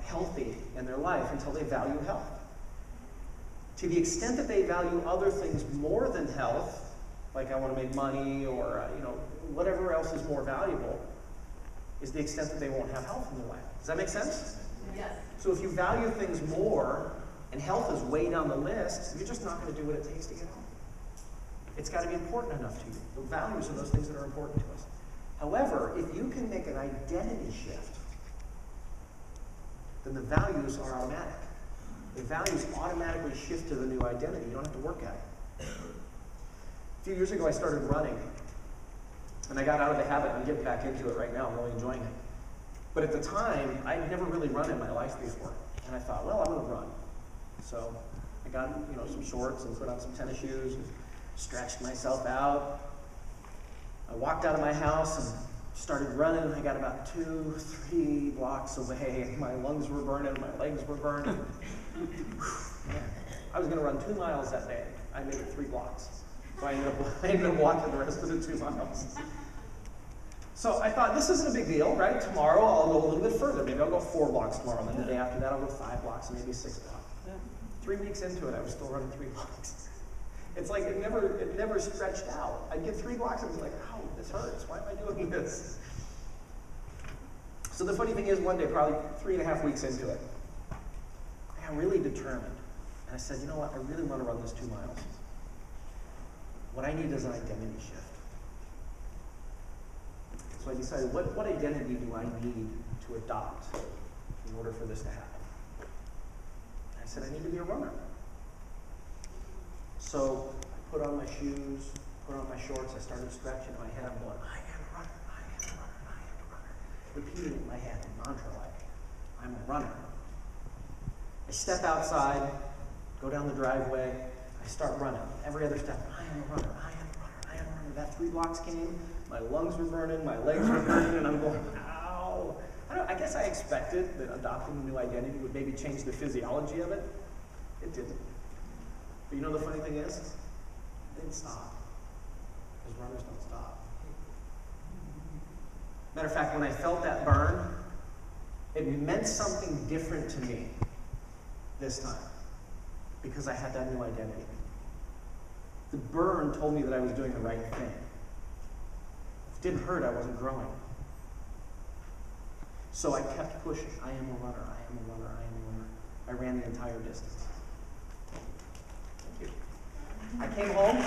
healthy in their life until they value health. To the extent that they value other things more than health, like I want to make money or whatever else is more valuable, is the extent that they won't have health in their life. Does that make sense? Yes. So if you value things more and health is way down the list, you're just not going to do what it takes to get health. It's got to be important enough to you. The values are those things that are important to us. However, if you can make an identity shift, then the values are automatic. The values automatically shift to the new identity. You don't have to work at it. A few years ago, I started running, and I got out of the habit. I'm getting back into it right now. I'm really enjoying it. But at the time, I'd never really run in my life before, and I thought, well, I'm going to run. So I got some shorts and put on some tennis shoes and stretched myself out. I walked out of my house and started running. I got about 2-3 blocks away. My lungs were burning, my legs were burning. Man, I was going to run 2 miles that day. I made it 3 blocks. So I ended up walking the rest of the 2 miles. So I thought, this isn't a big deal, right? Tomorrow I'll go a little bit further. Maybe I'll go 4 blocks tomorrow. And then the day after that I'll go 5 blocks and maybe 6 blocks. 3 weeks into it, I was still running 3 blocks. It's like it never stretched out. I'd get 3 blocks and I was like, ow, this hurts. Why am I doing this? So the funny thing is, one day, probably 3.5 weeks into it, I got really determined. And I said, you know what? I really want to run this 2 miles. What I need is an identity shift. So I decided, what identity do I need to adopt in order for this to happen? I said, I need to be a runner. So I put on my shoes, put on my shorts, I started stretching in my head. I'm going, I am a runner, I am a runner, I am a runner. Repeating it in my head, mantra-like, I'm a runner. I step outside, go down the driveway, I start running. Every other step, I am a runner, I am a runner, I am a runner. That 3 blocks came, my lungs were burning, my legs were burning, and I'm going, ow. I guess I expected that adopting a new identity would maybe change the physiology of it. It didn't. But you know the funny thing is? It didn't stop. Because runners don't stop. Matter of fact, when I felt that burn, it meant something different to me this time. Because I had that new identity. The burn told me that I was doing the right thing. If it didn't hurt, I wasn't growing. So I kept pushing. I am a runner, I am a runner, I am a runner. I ran the entire distance. Thank you. I came home.